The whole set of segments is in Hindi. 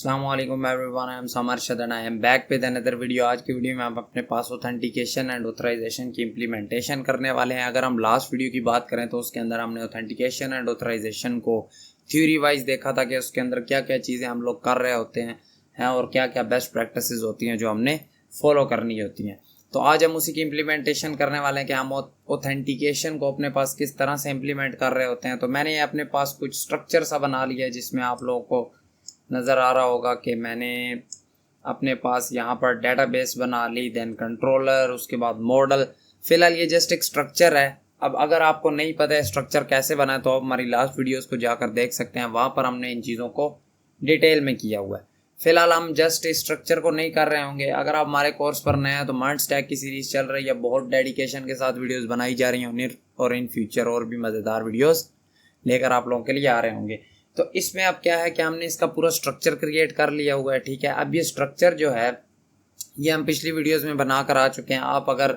अस्सलाम वालेकुम everyone, I am Samar Shadan, I am back with another video. आज की वीडियो में हम अपने पास ऑथेंटिकेशन एंड ऑथराइजेशन की इम्प्लीमेंटेशन करने वाले हैं। अगर हम लास्ट वीडियो की बात करें तो उसके अंदर हमने ऑथेंटिकेशन एंड ऑथराइजेशन को थ्योरी वाइज देखा था कि उसके अंदर क्या क्या चीज़ें हम लोग कर रहे होते हैं और क्या क्या बेस्ट प्रैक्टिसेस होती हैं जो हमने फॉलो करनी होती हैं। तो आज हम उसी की इम्प्लीमेंटेशन करने वाले हैं कि हम ऑथेंटिकेशन को अपने पास किस तरह से इम्प्लीमेंट कर रहे होते हैं। तो मैंने अपने पास कुछ स्ट्रक्चर सा बना लिया है जिसमें आप लोगों को नज़र आ रहा होगा कि मैंने अपने पास यहाँ पर डेटाबेस बना ली, देन कंट्रोलर, उसके बाद मॉडल। फिलहाल ये जस्ट एक स्ट्रक्चर है। अब अगर आपको नहीं पता है स्ट्रक्चर कैसे बना है तो आप हमारी लास्ट वीडियोस को जाकर देख सकते हैं, वहाँ पर हमने इन चीज़ों को डिटेल में किया हुआ है। फिलहाल हम जस्ट इस स्ट्रक्चर को नहीं कर रहे होंगे। अगर आप हमारे कोर्स पर नए हैं तो माइंड स्टैक की सीरीज़ चल रही है, बहुत डेडिकेशन के साथ वीडियोज़ बनाई जा रही हैं और इन फ्यूचर और भी मज़ेदार वीडियोज़ लेकर आप लोगों के लिए आ रहे होंगे। तो इसमें अब क्या है कि हमने इसका पूरा स्ट्रक्चर क्रिएट कर लिया हुआ है, ठीक है। अब ये स्ट्रक्चर जो है ये हम पिछली वीडियोस में बना कर आ चुके हैं। आप अगर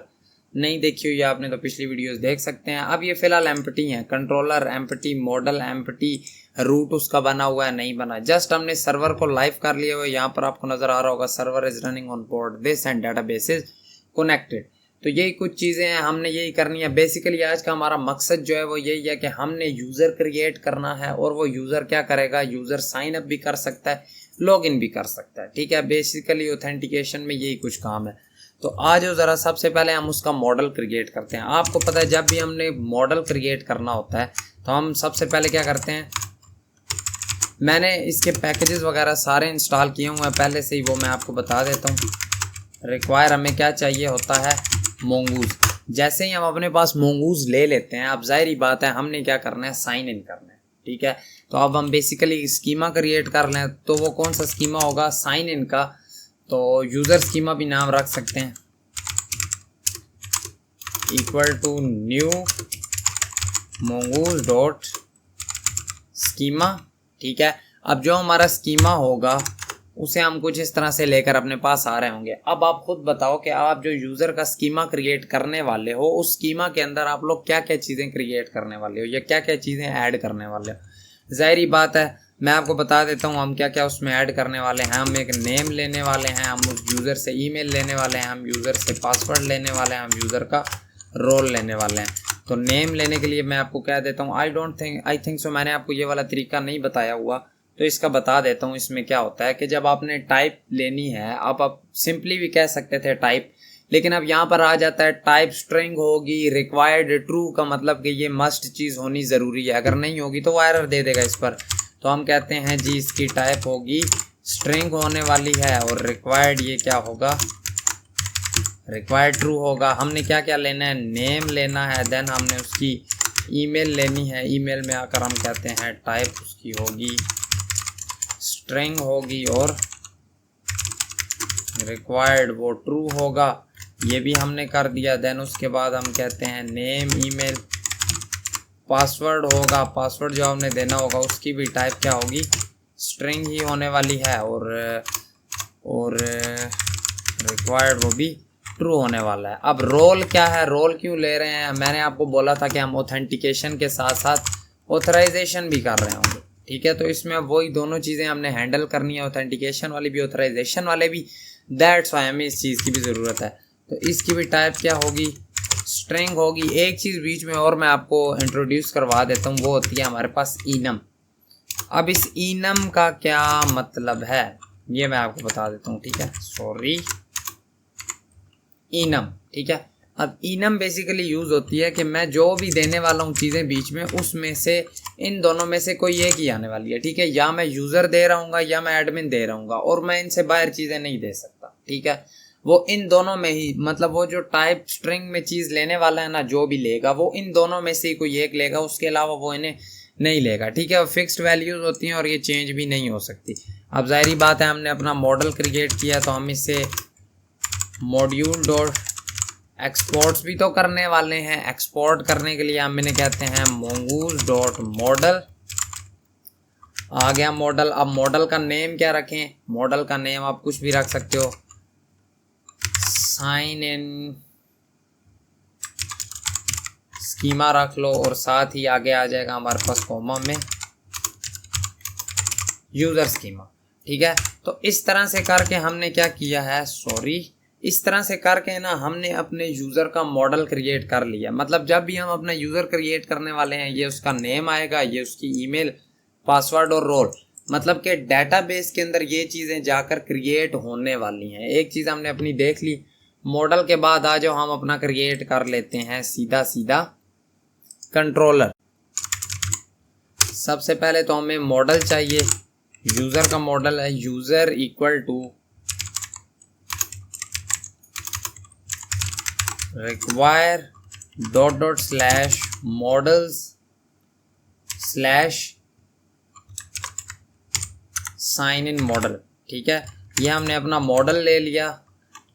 नहीं देखी हुई आपने तो पिछली वीडियोस देख सकते हैं। अब ये फिलहाल एम्प्टी है, controller empty, model empty, route उसका बना हुआ है नहीं बना। जस्ट हमने सर्वर को लाइव कर लिया हुआ है। यहाँ पर आपको नजर आ रहा होगा server is running on board this and database is connected. तो यही कुछ चीज़ें हैं, हमने यही करनी है। बेसिकली आज का हमारा मकसद जो है वो यही है कि हमने यूज़र क्रिएट करना है और वो यूज़र क्या करेगा, यूज़र साइन अप भी कर सकता है, लॉग इन भी कर सकता है, ठीक है। बेसिकली ऑथेंटिकेशन में यही कुछ काम है। तो आज ज़रा सबसे पहले हम उसका मॉडल क्रिएट करते हैं। आपको पता है जब भी हमने मॉडल क्रिएट करना होता है तो हम सबसे पहले क्या करते हैं, मैंने इसके पैकेजेस वगैरह सारे इंस्टॉल किए हुए हैं पहले से ही, वो मैं आपको बता देता हूँ। रिक्वायर हमें क्या चाहिए होता है, मोंगूज। जैसे ही हम अपने पास मोंगूज ले लेते हैं, अब जाहिर ही बात है हमने क्या करना है, साइन इन करना है, ठीक है। तो अब हम बेसिकली स्कीमा क्रिएट कर लें, तो वो कौन सा स्कीमा होगा, साइन इन का। तो यूज़र स्कीमा भी नाम रख सकते हैं, equal to new Mongoose dot schema, ठीक है। अब जो हमारा स्कीमा होगा उसे हम कुछ इस तरह से लेकर अपने पास आ रहे होंगे। अब आप खुद बताओ कि आप जो यूज़र का स्कीमा क्रिएट करने वाले हो उस स्कीमा के अंदर आप लोग क्या क्या चीज़ें क्रिएट करने वाले हो या क्या क्या चीज़ें ऐड करने वाले हो। जाहिर बात है मैं आपको बता देता हूँ हम क्या क्या उसमें ऐड करने वाले हैं। हम एक नेम लेने वाले हैं, हम उस यूज़र से ईमेल लेने वाले हैं, हम यूज़र से पासवर्ड लेने वाले हैं, हम यूज़र का रोल लेने वाले हैं। तो नेम लेने के लिए मैं आपको कह देता हूँ, आई थिंक सो मैंने आपको ये वाला तरीका नहीं बताया हुआ तो इसका बता देता हूँ। इसमें क्या होता है कि जब आपने टाइप लेनी है, आप सिंपली भी कह सकते थे टाइप, लेकिन अब यहाँ पर आ जाता है टाइप स्ट्रिंग होगी, रिक्वायर्ड ट्रू का मतलब कि ये मस्ट चीज़ होनी ज़रूरी है, अगर नहीं होगी तो वो एरर दे देगा इस पर। तो हम कहते हैं जी इसकी टाइप होगी स्ट्रिंग होने वाली है और रिक्वायर्ड ये क्या होगा, रिक्वायर्ड ट्रू होगा। हमने क्या क्या लेना है, नेम लेना है, देन हमने उसकी ईमेल लेनी है। ईमेल में आकर हम कहते हैं टाइप उसकी होगी स्ट्रिंग होगी और रिक्वायर्ड वो ट्रू होगा, ये भी हमने कर दिया। देन उसके बाद हम कहते हैं नेम ईमेल, पासवर्ड होगा, पासवर्ड जो हमने देना होगा उसकी भी टाइप क्या होगी, स्ट्रिंग ही होने वाली है और रिक्वायर्ड वो भी ट्रू होने वाला है। अब रोल क्या है, रोल क्यों ले रहे हैं, मैंने आपको बोला था कि हम ऑथेंटिकेशन के साथ साथ ऑथराइजेशन भी कर रहे होंगे, ठीक है। तो इसमें अब वही दोनों चीज़ें हमने हैंडल करनी है, ऑथेंटिकेशन वाली भी ऑथराइजेशन वाले भी। दैट्स वाई हमें इस चीज़ की भी ज़रूरत है। तो इसकी भी टाइप क्या होगी, स्ट्रिंग होगी। एक चीज़ बीच में और मैं आपको इंट्रोड्यूस करवा देता हूँ, वो होती है हमारे पास इनम। अब इस इनम का क्या मतलब है ये मैं आपको बता देता हूँ, ठीक है। सॉरी, इनम, ठीक है। अब इनम बेसिकली यूज़ होती है कि मैं जो भी देने वाला हूँ चीज़ें बीच में, उसमें से इन दोनों में से कोई एक ही आने वाली है, ठीक है। या मैं यूज़र दे रहा हूँ या मैं एडमिन दे रहा हूँ और मैं इनसे बाहर चीज़ें नहीं दे सकता, ठीक है। वो इन दोनों में ही, मतलब वो जो टाइप स्ट्रिंग में चीज़ लेने वाला है ना, जो भी लेगा वो इन दोनों में से ही कोई एक लेगा, उसके अलावा वो इन्हें नहीं लेगा, ठीक है। फिक्स्ड वैल्यूज़ होती हैं और ये चेंज भी नहीं हो सकती। अब जाहिर बात है हमने अपना मॉडल क्रिएट किया तो हम इसे मॉड्यूल डॉट एक्सपोर्ट्स भी तो करने वाले हैं। एक्सपोर्ट करने के लिए हम इन्हें कहते हैं mongoose डॉट मॉडल। आ गया मॉडल। अब मॉडल का नेम क्या रखें, मॉडल का नेम आप कुछ भी रख सकते हो, साइन इन स्कीमा रख लो और साथ ही आगे आ जाएगा हमारे पास कॉमा में यूज़र स्कीमा, ठीक है। तो इस तरह से करके हमने क्या किया है, इस तरह से करके ना हमने अपने यूज़र का मॉडल क्रिएट कर लिया। मतलब जब भी हम अपना यूज़र क्रिएट करने वाले हैं, ये उसका नेम आएगा, ये उसकी ईमेल, पासवर्ड और रोल, मतलब कि डेटाबेस के अंदर ये चीज़ें जाकर क्रिएट होने वाली हैं। एक चीज़ हमने अपनी देख ली। मॉडल के बाद आ जाओ हम अपना क्रिएट कर लेते हैं सीधा सीधा कंट्रोलर। सबसे पहले तो हमें मॉडल चाहिए, यूज़र का मॉडल है user equal to require dot dot slash models slash sign in model. ठीक है, ये हमने अपना मॉडल ले लिया।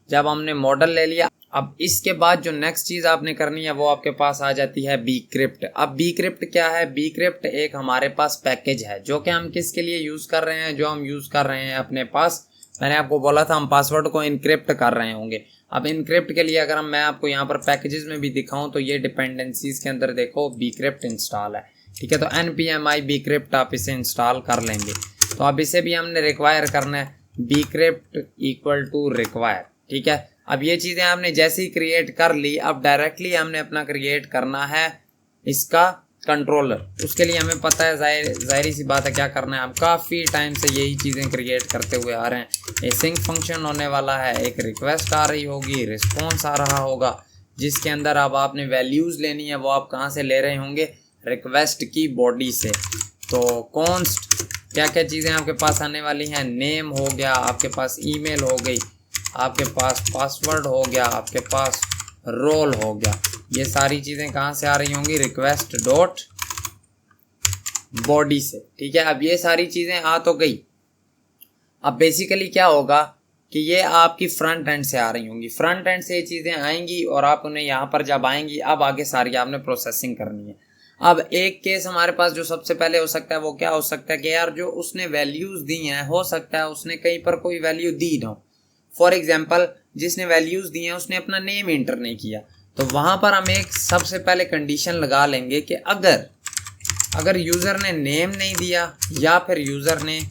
जब हमने मॉडल ले लिया, अब इसके बाद जो नेक्स्ट चीज़ आपने करनी है वो आपके पास आ जाती है bcrypt। अब bcrypt क्या है, bcrypt एक हमारे पास पैकेज है जो कि हम किसके लिए यूज़ कर रहे हैं, जो हम यूज़ कर रहे हैं अपने पास, मैंने आपको बोला था हम पासवर्ड को इनक्रिप्ट कर रहे होंगे। अब इनक्रिप्ट के लिए अगर मैं आपको यहाँ पर पैकेजेस में भी दिखाऊं तो ये डिपेंडेंसीज के अंदर देखो bcrypt इंस्टॉल है। ठीक है, तो npmi bcrypt आप इसे इंस्टॉल कर लेंगे। तो अब इसे भी हमने रिक्वायर करना है, bcrypt इक्वल टू रिक्वायर। ठीक है, अब ये चीज़ें हमने जैसे ही क्रिएट कर ली, अब डायरेक्टली हमने अपना क्रिएट करना है इसका कंट्रोलर। उसके लिए हमें पता है, जाहिर सी बात है क्या करना है। हम काफ़ी टाइम से यही चीज़ें क्रिएट करते हुए आ रहे हैं। सिंक फंक्शन होने वाला है, एक रिक्वेस्ट आ रही होगी, रिस्पॉन्स आ रहा होगा, जिसके अंदर अब आपने वैल्यूज़ लेनी है। वो आप कहाँ से ले रहे होंगे, रिक्वेस्ट की बॉडी से। तो कॉन्स्ट क्या क्या चीज़ें आपके पास आने वाली हैं, नेम हो गया, आपके पास ईमेल हो गई, आपके पास पासवर्ड हो गया, आपके पास रोल हो गया। ये सारी चीज़ें कहाँ से आ रही होंगी, रिक्वेस्ट डॉट बॉडी से। ठीक है, अब ये सारी चीज़ें आ तो गई। अब बेसिकली क्या होगा कि ये आपकी फ्रंट एंड से आ रही होंगी, फ्रंट एंड से ये चीज़ें आएंगी और आप उन्हें यहाँ पर जब आएंगी, अब आगे सारी आपने प्रोसेसिंग करनी है। अब एक केस हमारे पास जो सबसे पहले हो सकता है वो क्या हो सकता है कि यार जो उसने वैल्यूज़ दी हैं, हो सकता है उसने कहीं पर कोई वैल्यू दी ना हो। फॉर एग्जाम्पल जिसने वैल्यूज़ दी हैं उसने अपना नेम इंटर नहीं किया, तो वहाँ पर हम एक सबसे पहले कंडीशन लगा लेंगे कि अगर यूज़र ने नेम नहीं दिया, या फिर यूज़र ने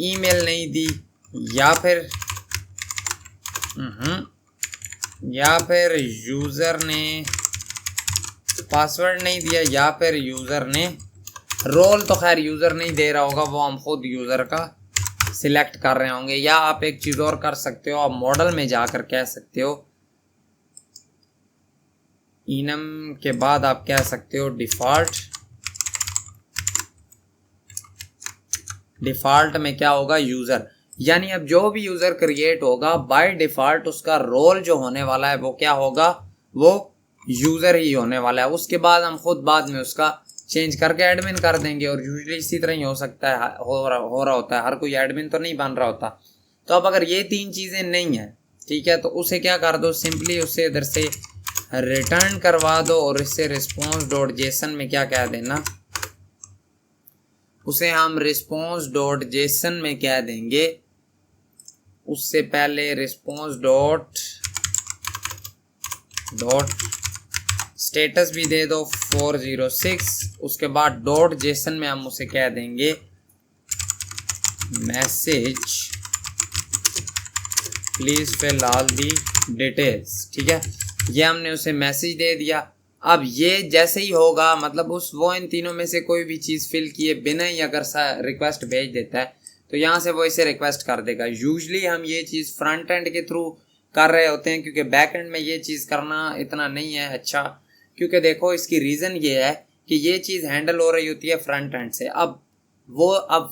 ईमेल नहीं दी, या फिर यूज़र ने पासवर्ड नहीं दिया, या फिर यूज़र ने रोल, तो खैर यूज़र नहीं दे रहा होगा, वो हम खुद यूज़र का सिलेक्ट कर रहे होंगे। या आप एक चीज़ और कर सकते हो, आप मॉडल में जाकर कह सकते हो, इनम के बाद आप कह सकते हो डिफ़ॉल्ट में क्या होगा, यूज़र। यानी अब जो भी यूज़र क्रिएट होगा बाय डिफ़ॉल्ट उसका रोल जो होने वाला है वो क्या होगा, वो यूज़र ही होने वाला है। उसके बाद हम खुद बाद में उसका चेंज करके एडमिन कर देंगे। और यूजुअली इसी तरह ही हो सकता है, हो रहा होता है, हर कोई एडमिन तो नहीं बन रहा होता। तो अब अगर ये तीन चीज़ें नहीं हैं, ठीक है, तो उसे क्या कर दो, सिंपली उसे इधर से रिटर्न करवा दो और इससे रिस्पॉन्स डॉट जेसन में क्या कह देना, उसे हम रिस्पॉन्स डॉट जेसन में कह देंगे। उससे पहले रिस्पॉन्स डॉट स्टेटस भी दे दो 406। उसके बाद डॉट जेसन में हम उसे कह देंगे message please fill all the details. ठीक है, ये हमने उसे मैसेज दे दिया। अब ये जैसे ही होगा, मतलब वो इन तीनों में से कोई भी चीज़ फिल किए बिना ही अगर रिक्वेस्ट भेज देता है तो यहाँ से वो इसे रिक्वेस्ट कर देगा। यूजुअली हम ये चीज़ फ्रंट एंड के थ्रू कर रहे होते हैं, क्योंकि बैक एंड में ये चीज़ करना इतना नहीं है अच्छा। क्योंकि देखो इसकी रीज़न ये है कि ये चीज़ हैंडल हो रही होती है फ्रंट एंड से। अब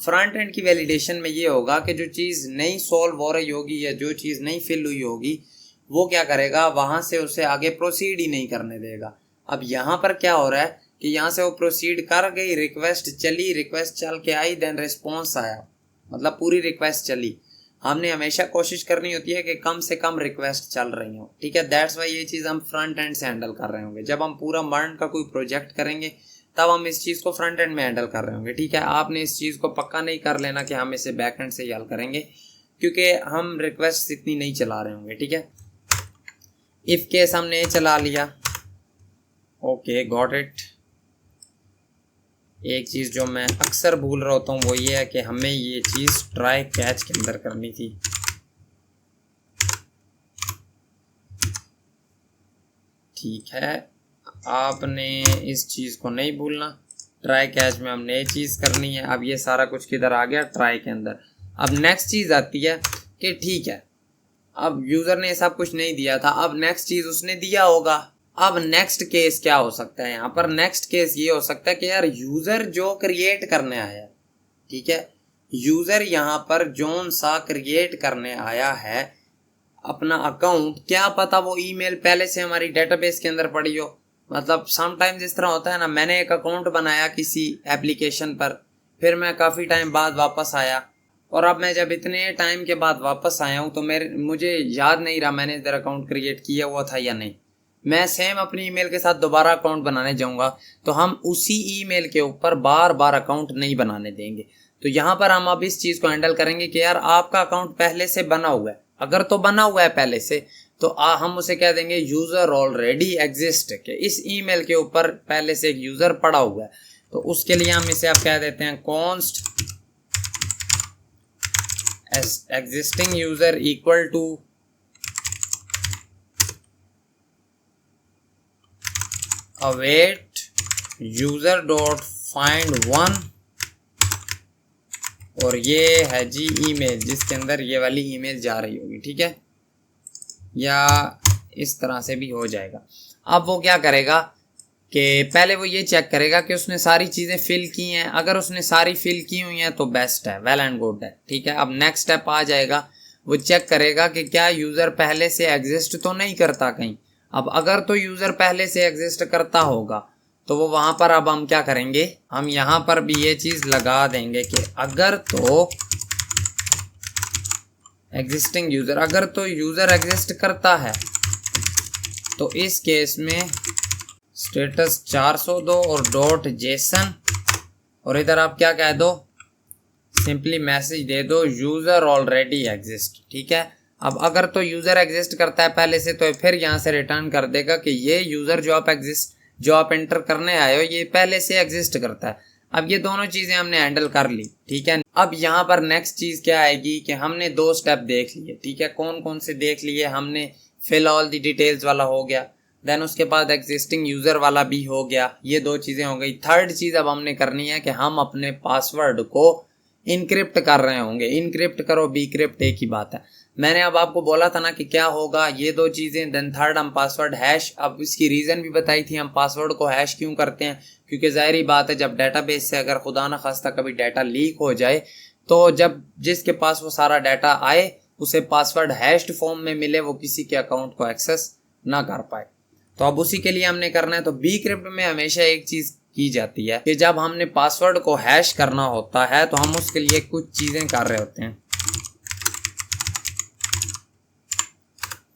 फ्रंट एंड की वैलिडेशन में ये होगा कि जो चीज़ नहीं सॉल्व हो रही होगी या जो चीज़ नहीं फिल हुई होगी वो क्या करेगा, वहाँ से उसे आगे प्रोसीड ही नहीं करने देगा। अब यहाँ पर क्या हो रहा है कि यहाँ से वो प्रोसीड कर गई, रिक्वेस्ट चली, रिक्वेस्ट चल के आई, देन रिस्पॉन्स आया, मतलब पूरी रिक्वेस्ट चली। हमने हमेशा कोशिश करनी होती है कि कम से कम रिक्वेस्ट चल रही हो। ठीक है, दैट्स वाई ये चीज़ हम फ्रंट एंड से हैंडल कर रहे होंगे। जब हम पूरा मर्न का कोई प्रोजेक्ट करेंगे तब हम इस चीज़ को फ्रंट एंड में हैंडल कर रहे होंगे। ठीक है, आपने इस चीज़ को पक्का नहीं कर लेना कि हम इसे बैक एंड से ही हल करेंगे, क्योंकि हम रिक्वेस्ट इतनी नहीं चला रहे होंगे। ठीक है, इफ़ केस हमने चला लिया, ओके गॉट इट। एक चीज़ जो मैं अक्सर भूल रहा होता हूँ वो ये है कि हमें ये चीज़ ट्राई कैच के अंदर करनी थी। ठीक है, आपने इस चीज़ को नहीं भूलना, ट्राई कैच में हमने ये चीज़ करनी है। अब ये सारा कुछ किधर आ गया, ट्राई के अंदर। अब नेक्स्ट चीज़ आती है कि ठीक है, अब यूज़र ने सब कुछ नहीं दिया था, अब नेक्स्ट चीज़ उसने दिया होगा। अब नेक्स्ट केस क्या हो सकता है यहाँ पर? नेक्स्ट केस ये हो सकता है कि यार यूज़र जो क्रिएट करने आया, ठीक है, यूज़र यहाँ पर जोन सा क्रिएट करने आया है अपना अकाउंट, क्या पता वो ईमेल पहले से हमारी डेटाबेस के अंदर पड़ी हो। मतलब समटाइम्स इस तरह होता है ना, मैंने एक अकाउंट बनाया किसी एप्लीकेशन पर, फिर मैं काफ़ी टाइम बाद वापस आया, और अब मैं जब इतने टाइम के बाद वापस आया हूँ तो मुझे याद नहीं रहा मैंने इधर अकाउंट क्रिएट किया हुआ था या नहीं। मैं सेम अपनी ईमेल के साथ दोबारा अकाउंट बनाने जाऊँगा तो हम उसी ईमेल के ऊपर बार बार अकाउंट नहीं बनाने देंगे। तो यहाँ पर हम अब इस चीज़ को हैंडल करेंगे कि यार आपका अकाउंट पहले से बना हुआ है, अगर तो बना हुआ है पहले से तो हम उसे कह देंगे यूज़र ऑलरेडी एग्जिस्ट, के इस ईमेल के ऊपर पहले से एक यूज़र पड़ा हुआ है। तो उसके लिए हम इसे अब कह देते हैं const existing user equal to await user dot find one, और ये है जी ईमेल जिसके अंदर ये वाली ईमेल जा रही होगी। ठीक है, या इस तरह से भी हो जाएगा। अब वो क्या करेगा कि पहले वो ये चेक करेगा कि उसने सारी चीज़ें फिल की हैं। अगर उसने सारी फिल की हुई हैं तो बेस्ट है, वेल एंड गुड है। ठीक है, अब नेक्स्ट स्टेप आ जाएगा, वो चेक करेगा कि क्या यूज़र पहले से एग्जिस्ट तो नहीं करता कहीं। अब अगर तो यूज़र पहले से एग्जिस्ट करता होगा तो वो वहाँ पर अब हम क्या करेंगे, हम यहाँ पर भी ये चीज़ लगा देंगे कि अगर तो एग्जिस्टिंग यूज़र, अगर तो यूज़र एग्जिस्ट करता है तो इस केस में स्टेटस 402 और डॉट जेसन, और इधर आप क्या कह दो, सिंपली मैसेज दे दो यूज़र ऑलरेडी एग्जिस्ट। ठीक है, अब अगर तो यूज़र एग्जिस्ट करता है पहले से तो फिर यहाँ से रिटर्न कर देगा कि ये यूज़र जो आप एंटर करने आए हो ये पहले से एग्जिस्ट करता है। अब ये दोनों चीज़ें हमने हैंडल कर ली। ठीक है, अब यहाँ पर नेक्स्ट चीज़ क्या आएगी कि हमने 2 स्टेप देख लिए। ठीक है, कौन कौन से देख लिए हमने? फिल ऑल दी डिटेल्स वाला हो गया, देन उसके बाद एग्जिस्टिंग यूज़र वाला भी हो गया, ये 2 चीज़ें हो गई। थर्ड चीज़ अब हमने करनी है कि हम अपने पासवर्ड को इनक्रिप्ट कर रहे होंगे। इनक्रिप्ट करो बीक्रिप्ट एक ही बात है। मैंने अब आपको बोला था ना कि क्या होगा, ये 2 चीज़ें, देन थर्ड हम पासवर्ड हैश। अब इसकी रीज़न भी बताई थी, हम पासवर्ड को हैश क्यों करते हैं, क्योंकि ज़ाहिरी बात है जब डेटाबेस से अगर खुदा न खास्ता कभी डाटा लीक हो जाए तो जब जिसके पास वो सारा डाटा आए उसे पासवर्ड हैश्ड फॉर्म में मिले, वो किसी के अकाउंट को एक्सेस ना कर पाए। तो अब उसी के लिए हमने करना है। तो बीक्रिप्ट में हमेशा एक चीज़ की जाती है कि जब हमने पासवर्ड को हैश करना होता है तो हम उसके लिए कुछ चीज़ें कर रहे होते हैं।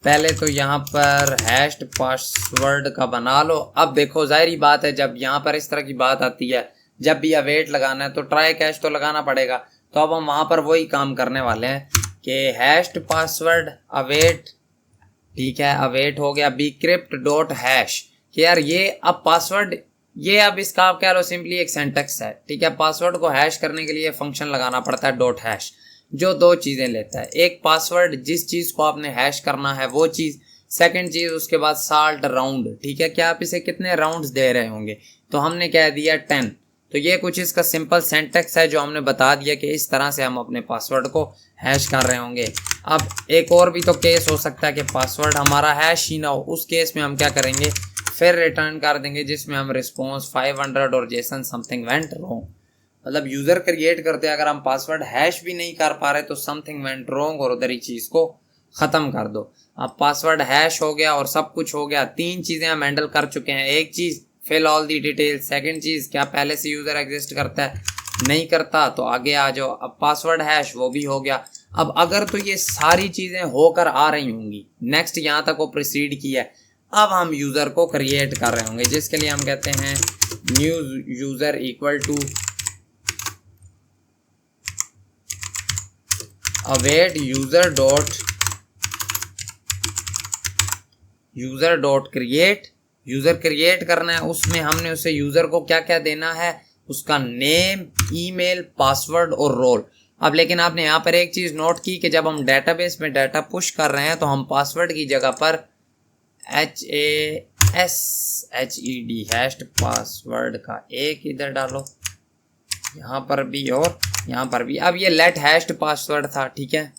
पहले तो यहाँ पर हैश्ड पासवर्ड का बना लो। अब देखो ज़ाहिरी बात है जब यहाँ पर इस तरह की बात आती है, जब भी अवेट लगाना है तो ट्राई कैच तो लगाना पड़ेगा। तो अब हम वहाँ पर वही काम करने वाले हैं कि हैश्ड पासवर्ड अवेट, ठीक है, अवेट हो गया, बीक्रिप्ट डॉट हैश, कि यार ये अब पासवर्ड, ये अब इसका आप कह लो सिंपली एक सेंटेक्स है। ठीक है, पासवर्ड को हैश करने के लिए फंक्शन लगाना पड़ता है डॉट हैश, जो 2 चीज़ें लेता है। एक पासवर्ड, जिस चीज़ को आपने हैश करना है वो चीज़, सेकंड चीज़ उसके बाद साल्ट राउंड। ठीक है, क्या आप इसे कितने राउंड्स दे रहे होंगे, तो हमने कह दिया 10। तो ये कुछ इसका सिंपल सेंटेक्स है जो हमने बता दिया कि इस तरह से हम अपने पासवर्ड को हैश कर रहे होंगे। अब एक और भी तो केस हो सकता है कि पासवर्ड हमारा हैश ही ना हो, उस केस में हम क्या करेंगे, फिर रिटर्न कर देंगे जिसमें हम रिस्पॉन्स 500 और जेसन समथिंग वेंट रॉन्ग। मतलब यूज़र क्रिएट करते अगर हम पासवर्ड हैश भी नहीं कर पा रहे तो समथिंग वेंट रॉन्ग, और उधर ही चीज़ को ख़त्म कर दो। अब पासवर्ड हैश हो गया और सब कुछ हो गया, 3 चीज़ें हम हैंडल कर चुके हैं। एक चीज़ fill all the details, second चीज़ क्या पहले से यूज़र एग्जिस्ट करता है, नहीं करता तो आगे आ जाओ। अब पासवर्ड हैश वो भी हो गया। अब अगर तो ये सारी चीज़ें होकर आ रही होंगी, नेक्स्ट यहाँ तक वो प्रोसीड किया है, अब हम यूज़र को क्रिएट कर रहे होंगे जिसके लिए हम कहते हैं new user equal to await user dot create. User create करना है, उसमें हमने उसे यूज़र को क्या क्या देना है, उसका नेम, ईमेल, पासवर्ड और रोल। अब लेकिन आपने यहाँ पर एक चीज़ नोट की कि जब हम डेटाबेस में डाटा पुश कर रहे हैं तो हम पासवर्ड की जगह पर HASHED हैश्ड पासवर्ड का एक इधर डालो, यहाँ पर भी और यहाँ पर भी। अब ये लेट हैश्ड पासवर्ड था, ठीक है,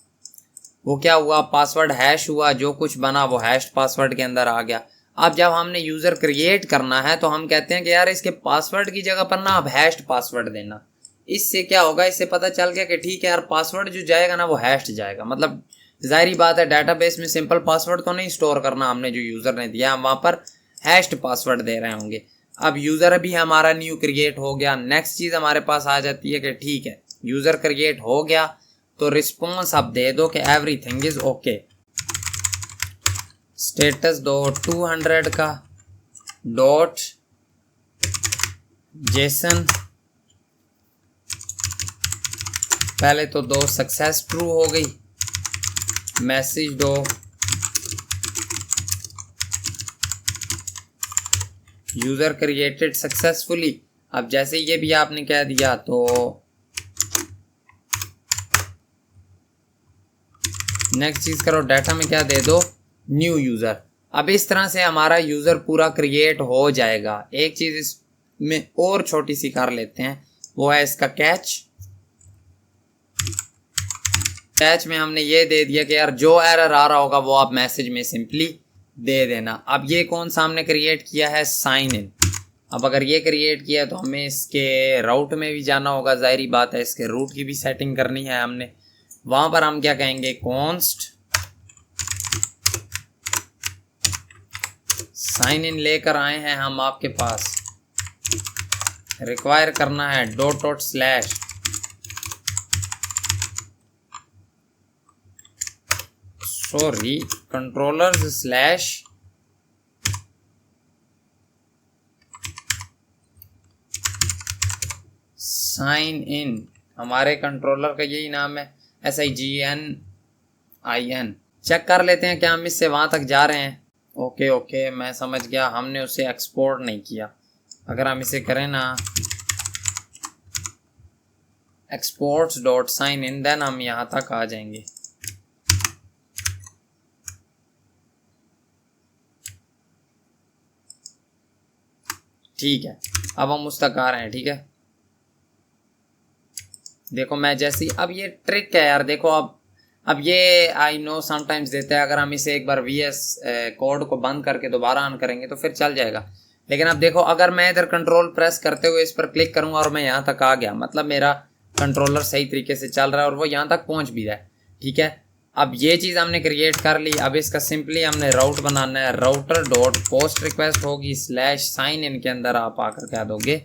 वो क्या हुआ, पासवर्ड हैश हुआ, जो कुछ बना वो हैश्ड पासवर्ड के अंदर आ गया। अब जब हमने यूज़र क्रिएट करना है तो हम कहते हैं कि यार इसके पासवर्ड की जगह पर ना अब हैश्ड पासवर्ड देना। इससे क्या होगा, इससे पता चल गया कि ठीक है यार पासवर्ड जो जाएगा ना वो हैश्ड जाएगा। मतलब जाहिर बात है डाटाबेस में सिंपल पासवर्ड तो नहीं स्टोर करना हमने, जो यूज़र ने दिया हम वहाँ पर हैश्ड पासवर्ड दे रहे होंगे। अब यूज़र भी हमारा न्यू क्रिएट हो गया। नेक्स्ट चीज़ हमारे पास आ जाती है कि ठीक है यूज़र क्रिएट हो गया तो रिस्पॉन्स आप दे दो कि एवरीथिंग इज ओके। स्टेटस दो 200 का डॉट जेसन, पहले तो दो सक्सेस ट्रू हो गई, मैसेज दो यूजर क्रिएटेड सक्सेसफुली। अब जैसे ये भी आपने कह दिया तो नेक्स्ट चीज करो, डाटा में क्या दे दो, न्यू यूजर। अब इस तरह से हमारा यूजर पूरा क्रिएट हो जाएगा। एक चीज इसमें और छोटी सी कर लेते हैं, वो है इसका कैच। कैच में हमने ये दे दिया कि यार जो एरर आ रहा होगा वो आप मैसेज में सिंपली दे देना। अब ये कौन सा हमने क्रिएट किया है, साइन इन। अब अगर ये क्रिएट किया है तो हमें इसके राउट में भी जाना होगा, जाहिर बात है इसके रूट की भी सेटिंग करनी है हमने। वहां पर हम क्या कहेंगे, कॉन्स्ट साइन इन लेकर आए हैं हम आपके पास, रिक्वायर करना है dot slash controllers slash sign in. हमारे कंट्रोलर का यही नाम है, SIGNIN। चेक कर लेते हैं क्या हम इससे वहां तक जा रहे हैं। ओके मैं समझ गया, हमने उसे एक्सपोर्ट नहीं किया। अगर हम इसे करें ना exports dot sign in, then हम यहाँ तक आ जाएंगे। ठीक है, अब हम उस तक आ रहे हैं। ठीक है, देखो मैं जैसी, अब ये ट्रिक है यार, देखो अब ये आई नो समटाइम्स देता है। अगर हम इसे एक बार VS कोड को बंद करके दोबारा ऑन करेंगे तो फिर चल जाएगा। लेकिन अब देखो अगर मैं इधर कंट्रोल प्रेस करते हुए इस पर क्लिक करूंगा और मैं यहाँ तक आ गया, मतलब मेरा कंट्रोलर सही तरीके से चल रहा है और वो यहाँ तक पहुँच भी रहा है। ठीक है, अब ये चीज़ हमने क्रिएट कर ली। अब इसका सिंपली हमने राउट बनाना है, राउटर डॉट पोस्ट रिक्वेस्ट होगी स्लैश साइन इन के अंदर आप आकर क्या दोगे,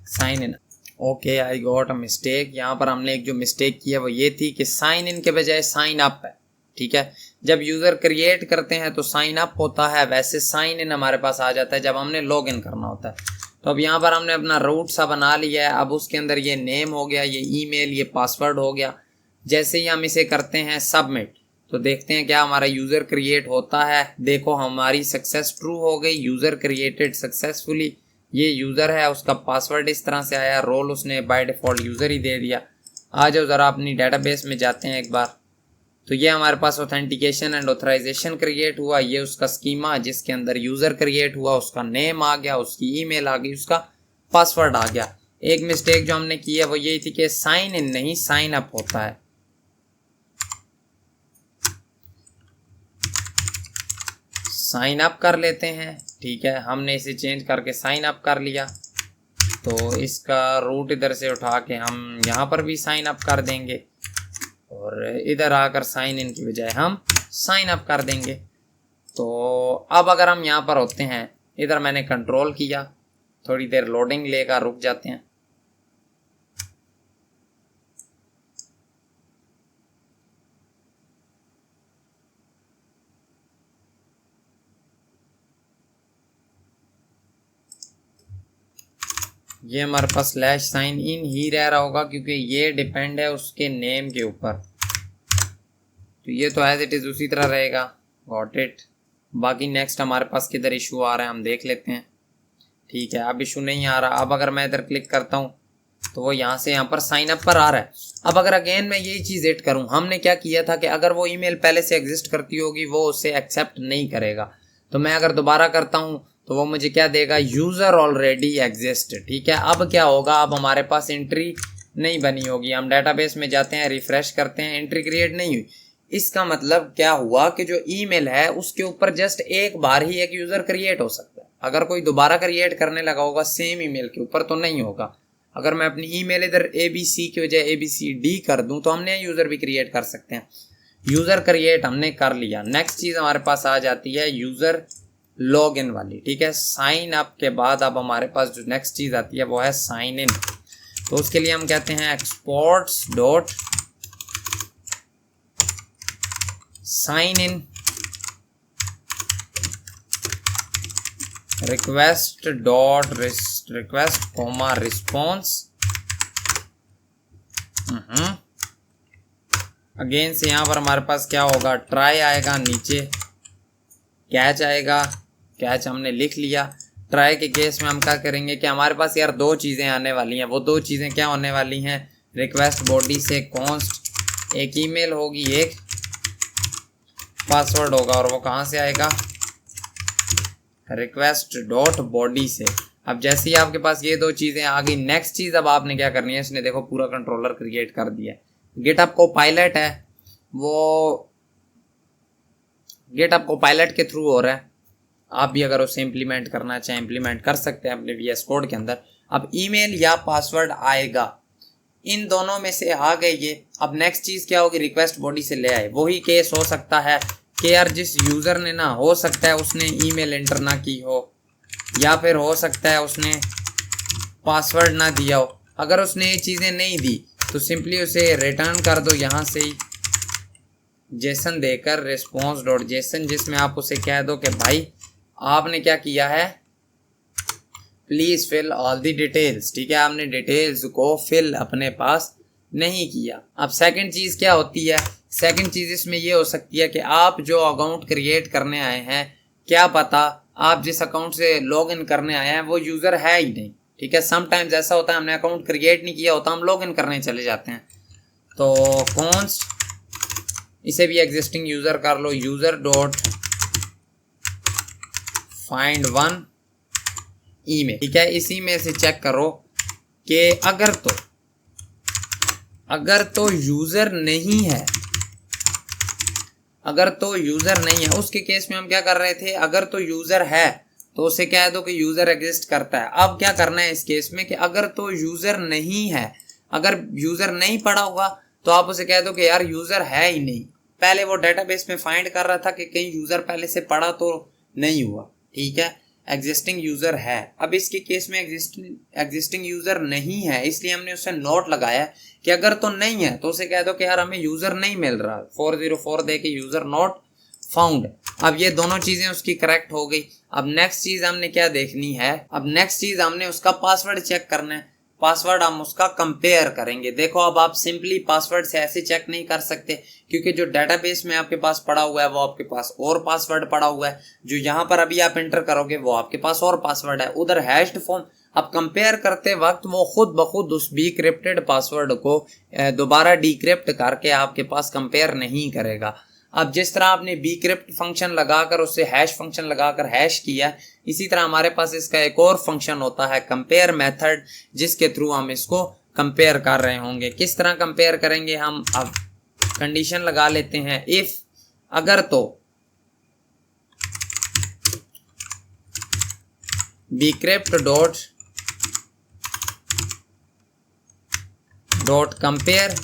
sign in. Okay I got a mistake. यहाँ पर हमने एक जो मिस्टेक की है वो ये थी कि साइन इन के बजाय साइन अप है। ठीक है, जब यूज़र क्रिएट करते हैं तो साइन अप होता है, वैसे साइन इन हमारे पास आ जाता है जब हमने लॉग इन करना होता है। तो अब यहाँ पर हमने अपना रूट सा बना लिया है। अब उसके अंदर ये नेम हो गया, ये ईमेल, ये पासवर्ड हो गया। जैसे ही हम इसे करते हैं सबमिट तो देखते हैं क्या हमारा यूज़र क्रिएट होता है। देखो हमारी सक्सेस ट्रू हो गई, यूज़र क्रिएटेड सक्सेसफुली। ये यूज़र है, उसका पासवर्ड इस तरह से आया, रोल उसने बाय डिफ़ॉल्ट यूज़र ही दे दिया। आ जाओ ज़रा अपनी डेटाबेस में जाते हैं एक बार। तो ये हमारे पास ऑथेंटिकेशन एंड ऑथराइजेशन क्रिएट हुआ, ये उसका स्कीमा जिसके अंदर यूज़र क्रिएट हुआ, उसका नेम आ गया, उसकी ईमेल आ गई, उसका पासवर्ड आ गया। एक मिस्टेक जो हमने की है वो यही थी कि साइन इन नहीं साइन अप होता है। साइन अप कर लेते हैं। ठीक है, हमने इसे चेंज करके साइन अप कर लिया। तो इसका रूट इधर से उठा के हम यहाँ पर भी साइन अप कर देंगे और इधर आकर साइन इन की बजाय हम साइन अप कर देंगे। तो अब अगर हम यहाँ पर होते हैं, इधर मैंने कंट्रोल किया, थोड़ी देर लोडिंग लेगा, रुक जाते हैं। ये हमारे पास स्लैश साइन इन ही रह रहा होगा क्योंकि ये डिपेंड है उसके नेम के ऊपर। तो ये तो एज इट इज़ उसी तरह रहेगा। Got it. बाकी नेक्स्ट हमारे पास किधर इशू आ रहा है हम देख लेते हैं। ठीक है, अब इशू नहीं आ रहा। अब अगर मैं इधर क्लिक करता हूँ तो वो यहाँ से यहाँ पर साइन अप पर आ रहा है। अब अगर अगेन मैं यही चीज़ एड करूँ, हमने क्या किया था कि अगर वो ईमेल पहले से एग्जिस्ट करती होगी वो उसे एक्सेप्ट नहीं करेगा। तो मैं अगर दोबारा करता हूँ तो वो मुझे क्या देगा, यूज़र ऑलरेडी एग्जिस्ट। ठीक है, अब क्या होगा, अब हमारे पास एंट्री नहीं बनी होगी। हम डाटाबेस में जाते हैं, रिफ्रेश करते हैं, एंट्री क्रिएट नहीं हुई। इसका मतलब क्या हुआ कि जो ईमेल है उसके ऊपर जस्ट एक बार ही एक यूज़र क्रिएट हो सकता है। अगर कोई दोबारा क्रिएट करने लगा होगा सेम ईमेल के ऊपर तो नहीं होगा। अगर मैं अपनी ईमेल इधर ABC की वजह ABCD कर दूं तो हमने यूज़र भी क्रिएट कर सकते हैं। यूज़र क्रिएट हमने कर लिया। नेक्स्ट चीज़ हमारे पास आ जाती है यूज़र लॉगिन वाली। ठीक है, साइन अप के बाद अब हमारे पास जो नेक्स्ट चीज़ आती है वो है साइन इन। तो उसके लिए हम कहते हैं exports dot sign in request dot request comma response. Again से यहाँ पर हमारे पास क्या होगा, ट्राई आएगा, नीचे कैच आएगा, कैच हमने लिख लिया। ट्राई के केस में हम क्या करेंगे कि हमारे पास यार दो चीज़ें आने वाली हैं। वो दो चीज़ें क्या होने वाली हैं, रिक्वेस्ट बॉडी से कॉन्स्ट एक ईमेल होगी, एक पासवर्ड होगा, और वो कहाँ से आएगा, रिक्वेस्ट डॉट बॉडी से। अब जैसे ही आपके पास ये दो चीज़ें आ गई, नेक्स्ट चीज़ अब आपने क्या करनी है, इसने देखो पूरा कंट्रोलर क्रिएट कर दिया। गिटहब कोपायलट है, वो गिटहब कोपायलट के थ्रू हो रहा है। आप भी अगर उसे इम्प्लीमेंट करना चाहें इम्प्लीमेंट कर सकते हैं अपने VS कोड के अंदर। अब ईमेल या पासवर्ड आएगा, इन दोनों में से आ गए ये। अब नेक्स्ट चीज़ क्या होगी, रिक्वेस्ट बॉडी से ले आए। वही केस हो सकता है कि यार जिस यूज़र ने ना, हो सकता है उसने ईमेल एंटर ना की हो, या फिर हो सकता है उसने पासवर्ड ना दिया हो। अगर उसने ये चीज़ें नहीं दी तो सिंपली उसे रिटर्न कर दो यहाँ से ही जेसन देकर रिस्पॉन्स डॉट जेसन, जिसमें आप उसे कह दो कि भाई आपने क्या किया है, please fill all the details. ठीक है, आपने डिटेल्स को फिल अपने पास नहीं किया। अब सेकंड चीज़ क्या होती है, सेकंड चीज़ इसमें ये हो सकती है कि आप जो अकाउंट क्रिएट करने आए हैं, क्या पता आप जिस अकाउंट से लॉग इन करने आए हैं वो यूज़र है ही नहीं। ठीक है, समटाइम्स ऐसा होता है हमने अकाउंट क्रिएट नहीं किया होता, हम लॉग इन करने चले जाते हैं। तो कॉन्स्ट, इसे भी एग्जिस्टिंग यूज़र कर लो, user dot find one email. ठीक है, इसी में से चेक करो कि अगर तो यूज़र नहीं है, अगर तो यूज़र नहीं है, उसके केस में हम क्या कर रहे थे, अगर तो यूज़र है तो उसे कह दो कि यूज़र एग्जिस्ट करता है। अब क्या करना है इस केस में कि अगर तो यूज़र नहीं है, अगर यूज़र नहीं पड़ा होगा तो आप उसे कह दो कि यार यूज़र है ही नहीं। पहले वो डेटाबेस में फाइंड कर रहा था कि कहीं यूज़र पहले से पड़ा तो नहीं हुआ। ठीक है, एग्जिस्टिंग यूज़र है। अब इसके केस में एग्जिस्टिंग यूज़र नहीं है, इसलिए हमने उसे नोट लगाया कि अगर तो नहीं है तो उसे कह दो कि यार हमें यूज़र नहीं मिल रहा, 404 दे के यूज़र नॉट फाउंड। अब ये दोनों चीज़ें उसकी करेक्ट हो गई। अब नेक्स्ट चीज़ हमने क्या देखनी है, अब नेक्स्ट चीज़ हमने उसका पासवर्ड चेक करना है। पासवर्ड हम उसका कंपेयर करेंगे। देखो अब आप सिंपली पासवर्ड से ऐसे चेक नहीं कर सकते, क्योंकि जो डेटाबेस में आपके पास पड़ा हुआ है वो आपके पास और पासवर्ड पड़ा हुआ है, जो यहाँ पर अभी आप एंटर करोगे वो आपके पास और पासवर्ड है, उधर हैश्ड फॉर्म। अब कंपेयर करते वक्त वो खुद ब खुद उस बीक्रिप्टेड पासवर्ड को दोबारा डिक्रिप्ट करके आपके पास कंपेयर नहीं करेगा। अब जिस तरह आपने बीक्रिप्ट फंक्शन लगाकर उससे हैश फंक्शन लगाकर हैश किया, इसी तरह हमारे पास इसका एक और फंक्शन होता है कंपेयर मेथड, जिसके थ्रू हम इसको कंपेयर कर रहे होंगे। किस तरह कंपेयर करेंगे हम, अब कंडीशन लगा लेते हैं, इफ अगर तो बीक्रिप्ट डॉट कंपेयर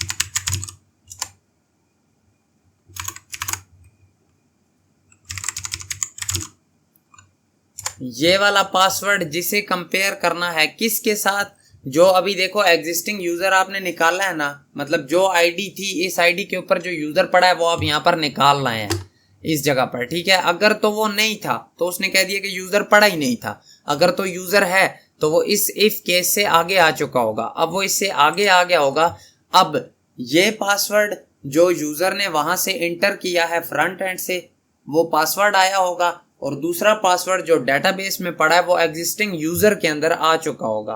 ये वाला पासवर्ड जिसे कंपेयर करना है किसके साथ, जो अभी देखो एग्जिस्टिंग यूजर आपने निकाला है ना, मतलब जो आईडी थी इस आईडी के ऊपर जो यूजर पड़ा है वो आप यहाँ पर निकाल रहे हैं इस जगह पर। ठीक है, अगर तो वो नहीं था तो उसने कह दिया कि यूजर पड़ा ही नहीं था। अगर तो यूजर है तो वो इस इफ केस से आगे आ चुका होगा, अब वो इससे आगे आ गया होगा। अब ये पासवर्ड जो यूजर ने वहां से एंटर किया है फ्रंट एंड से, वो पासवर्ड आया होगा, और दूसरा पासवर्ड जो डेटाबेस में पड़ा है वो एग्जिस्टिंग यूजर के अंदर आ चुका होगा।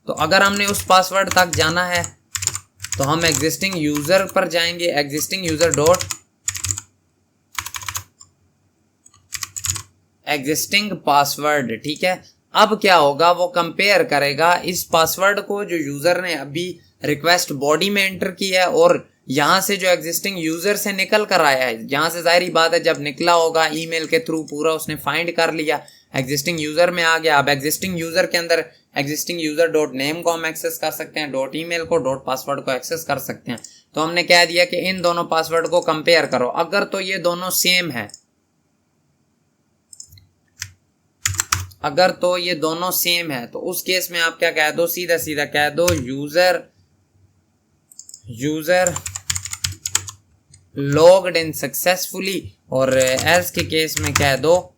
तो अगर हमने उस पासवर्ड तक जाना है तो हम एग्जिस्टिंग यूजर पर जाएंगे, existing user dot existing password. ठीक है, अब क्या होगा, वो कंपेयर करेगा इस पासवर्ड को जो यूजर ने अभी रिक्वेस्ट बॉडी में एंटर की है और यहाँ से जो एग्जिस्टिंग यूजर से निकल कर आया है। यहाँ से जाहिर बात है जब निकला होगा ईमेल के थ्रू पूरा उसने फाइंड कर लिया, एग्जिस्टिंग यूजर में आ गया। अब एग्जिस्टिंग यूजर के अंदर एग्जिस्टिंग यूजर डॉट नेम को हम एक्सेस कर सकते हैं, डॉट ईमेल को, डॉट पासवर्ड को एक्सेस कर सकते हैं। तो हमने कह दिया कि इन दोनों पासवर्ड को कंपेयर करो। अगर तो ये दोनों सेम है, अगर तो ये दोनों सेम है तो उस केस में आप क्या कह दो, सीधा सीधा कह दो यूजर लॉग्ड इन सक्सेसफुली, और एल्स के केस में कह दो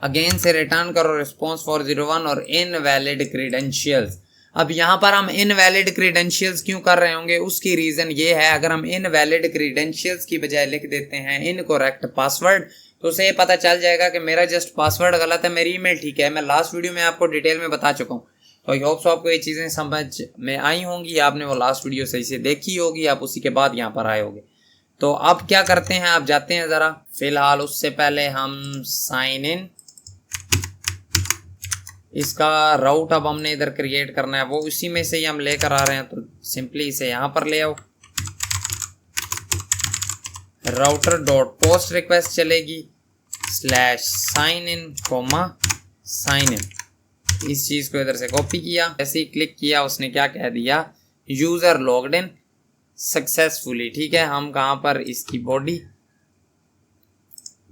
अगेन से रिटर्न करो रिस्पॉन्स 401 और इनवैलिड क्रीडेंशियल्स। अब यहां पर हम इनवैलिड क्रीडेंशियल्स क्यों कर रहे होंगे, उसकी रीजन ये है, अगर हम इनवैलिड क्रीडेंशियल्स की बजाय लिख देते हैं इनकरेक्ट पासवर्ड तो उसे ये पता चल जाएगा कि मेरा जस्ट पासवर्ड गलत है, मेरी ईमेल ठीक है। मैं लास्ट वीडियो में आपको डिटेल में बता चुका हूँ। तो आई होप सो आपको ये चीज़ें समझ में आई होंगी, आपने वो लास्ट वीडियो सही से देखी होगी, आप उसी के बाद यहाँ पर आए होंगे। तो अब क्या करते हैं, आप जाते हैं ज़रा, फिलहाल उससे पहले हम साइन इन, इसका राउट अब हमने इधर क्रिएट करना है, वो उसी में से ही हम लेकर आ रहे हैं। तो सिंपली इसे यहाँ पर ले आओ, राउटर डॉट पोस्ट रिक्वेस्ट चलेगी /sign in, sign in। इस चीज को इधर से कॉपी किया, ऐसे ही क्लिक किया, उसने क्या कह दिया, यूजर लॉग्ड इन सक्सेसफुली। ठीक है, हम कहां पर, इसकी बॉडी,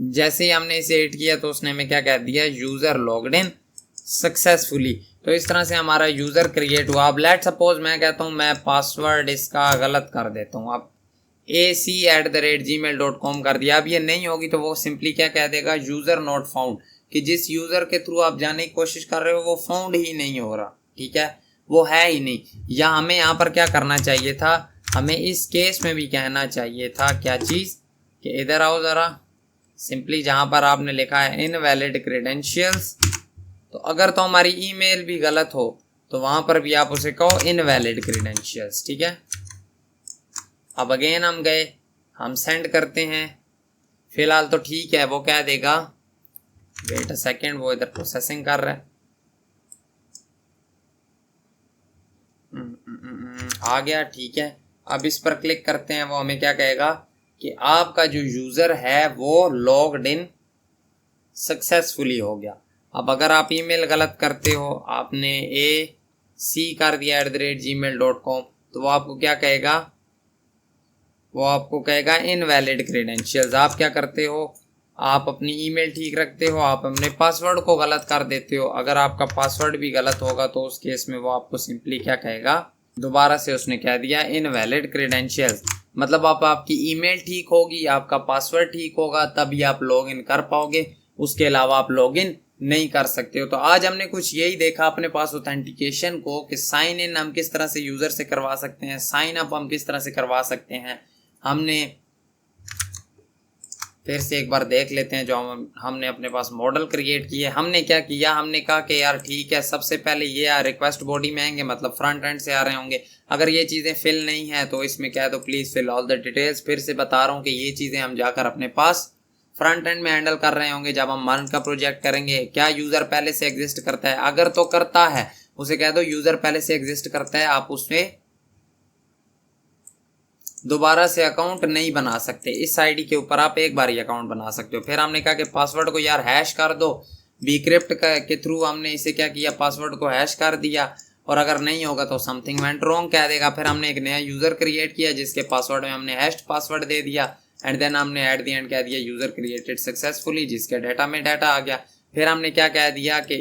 जैसे ही हमने इसे एड किया तो उसने हमें क्या कह दिया, यूजर लॉग्ड इन सक्सेसफुली। तो इस तरह से हमारा यूजर क्रिएट हुआ। अब लेट सपोज मैं कहता हूं मैं पासवर्ड इसका गलत कर देता हूं, अब ac@gmail.com कर दिया। अब ये नहीं होगी तो वो सिंपली क्या कह देगा, यूजर नॉट फाउंड, कि जिस यूजर के थ्रू आप जाने की कोशिश कर रहे हो वो फाउंड ही नहीं हो रहा। ठीक है, वो है ही नहीं। या हमें यहाँ पर क्या करना चाहिए था, हमें इस केस में भी कहना चाहिए था क्या चीज, कि इधर आओ जरा, सिंपली जहां पर आपने लिखा है इनवैलिड क्रेडेंशियल्स, तो अगर तो हमारी ईमेल भी गलत हो तो वहां पर भी आप उसे कहो इनवैलिड क्रेडेंशियल्स। ठीक है, अब अगेन हम गए, हम सेंड करते हैं, फिलहाल तो ठीक है, वो क्या देगा, वेट अ सेकेंड, वो इधर प्रोसेसिंग कर रहा है, आ गया। ठीक है, अब इस पर क्लिक करते हैं, वो हमें क्या कहेगा कि आपका जो यूजर है वो लॉग्ड इन सक्सेसफुली हो गया। अब अगर आप ईमेल गलत करते हो, आपने AC कर दिया @gmail.com, तो वो आपको क्या कहेगा, वो आपको कहेगा इनवैलिड क्रेडेंशियल्स। आप क्या करते हो, आप अपनी ईमेल ठीक रखते हो, आप अपने पासवर्ड को गलत कर देते हो। अगर आपका पासवर्ड भी गलत होगा तो उस केस में वो आपको सिंपली क्या कहेगा, दोबारा से उसने कह दिया इनवैलिड क्रेडेंशियल्स। मतलब आपकी ईमेल ठीक होगी, आपका पासवर्ड ठीक होगा, तभी आप लॉग इन कर पाओगे, उसके अलावा आप लॉग इन नहीं कर सकते हो। तो आज हमने कुछ यही देखा अपने पास ऑथेंटिकेशन को, कि साइन इन हम किस तरह से यूजर से करवा सकते हैं, साइन अप हम किस तरह से करवा सकते हैं। हमने फिर से एक बार देख लेते हैं, जो हमने अपने पास मॉडल क्रिएट किए। हमने क्या किया, हमने कहा कि यार ठीक है, सबसे पहले ये रिक्वेस्ट बॉडी में आएंगे, मतलब फ्रंट एंड से आ रहे होंगे। अगर ये चीज़ें फिल नहीं है तो इसमें कह दो please fill all the details. फिर से बता रहा हूँ कि ये चीज़ें हम जाकर अपने पास फ्रंट एंड में हैंडल कर रहे होंगे जब हम मर्ज का प्रोजेक्ट करेंगे। क्या यूज़र पहले से एग्जिस्ट करता है, अगर तो करता है उसे कह दो यूज़र पहले से एग्जिस्ट करता है, आप उसमें दोबारा से अकाउंट नहीं बना सकते। इस आईडी के ऊपर आप एक बार ही अकाउंट बना सकते हो। फिर हमने कहा कि पासवर्ड को यार हैश कर दो, बीक्रिप्ट के थ्रू हमने इसे क्या किया, पासवर्ड को हैश कर दिया, और अगर नहीं होगा तो समथिंग वेंट रॉन्ग कह देगा। फिर हमने एक नया यूजर क्रिएट किया जिसके पासवर्ड में हमने हैश्ड पासवर्ड दे दिया, एंड देन हमने एट द एंड कह दिया यूजर क्रिएटेड सक्सेसफुली, जिसके डाटा में डाटा आ गया। फिर हमने क्या कह दिया कि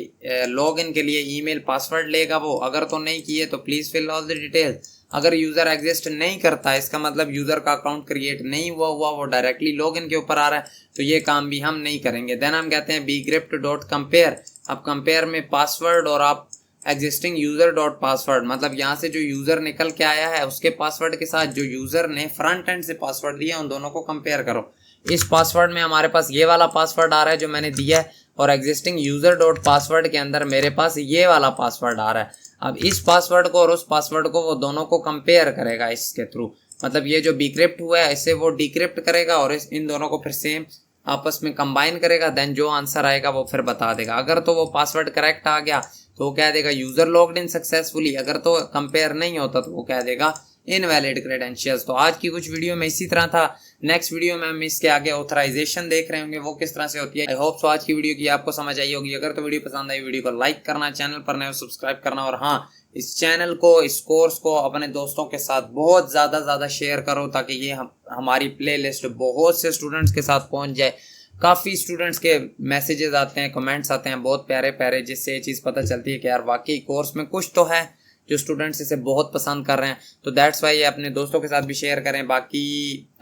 लॉग इन के लिए ईमेल पासवर्ड लेगा वो, अगर तो नहीं किए तो please fill all the details. अगर यूजर एग्जिस्ट नहीं करता, इसका मतलब यूजर का अकाउंट क्रिएट नहीं हुआ वो डायरेक्टली लॉगिन के ऊपर आ रहा है, तो ये काम भी हम नहीं करेंगे। देन हम कहते हैं bgrpt.compare। अब कंपेयर में पासवर्ड और आप एग्जिस्टिंग यूजर डॉट पासवर्ड, मतलब यहाँ से जो यूजर निकल के आया है उसके पासवर्ड के साथ जो यूजर ने फ्रंट एंड से पासवर्ड दिया उन दोनों को कंपेयर करो। इस पासवर्ड में हमारे पास ये वाला पासवर्ड आ रहा है जो मैंने दिया है, और एग्जिस्टिंग यूजर डॉट पासवर्ड के अंदर मेरे पास ये वाला पासवर्ड आ रहा है। अब इस पासवर्ड को और उस पासवर्ड को वो दोनों को कंपेयर करेगा इसके थ्रू, मतलब ये जो बीक्रिप्ट हुआ है इसे वो डिक्रिप्ट करेगा और इन दोनों को फिर सेम आपस में कंबाइन करेगा, देन जो आंसर आएगा वो फिर बता देगा। अगर तो वो पासवर्ड करेक्ट आ गया तो वो कह देगा यूजर लॉग्ड इन सक्सेसफुली, अगर तो कंपेयर नहीं होता तो वो कह देगा इनवैलिड क्रेडेंशियल्स। तो आज की कुछ वीडियो में इसी तरह था। नेक्स्ट वीडियो में हम इसके आगे ऑथराइजेशन देख रहे होंगे वो किस तरह से होती है। आई होप सो आज की वीडियो की आपको समझ आई होगी। अगर तो वीडियो पसंद आई वीडियो को लाइक करना, चैनल पर नए सब्सक्राइब करना, और हाँ इस चैनल को, इस कोर्स को अपने दोस्तों के साथ बहुत ज़्यादा शेयर करो ताकि ये हमारी प्लेलिस्ट बहुत से स्टूडेंट्स के साथ पहुंच जाए। काफ़ी स्टूडेंट्स के मैसेजेस आते हैं, कमेंट्स आते हैं बहुत प्यारे प्यारे, जिससे ये चीज़ पता चलती है कि यार वाकई कोर्स में कुछ तो है जो स्टूडेंट्स इसे बहुत पसंद कर रहे हैं। तो दैट्स वाई ये अपने दोस्तों के साथ भी शेयर करें। बाकी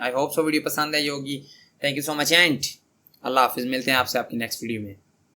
आई होप सो वीडियो पसंद आई होगी। Thank you so much and अल्लाह हाफिज़। मिलते हैं आपसे आपकी नेक्स्ट वीडियो में।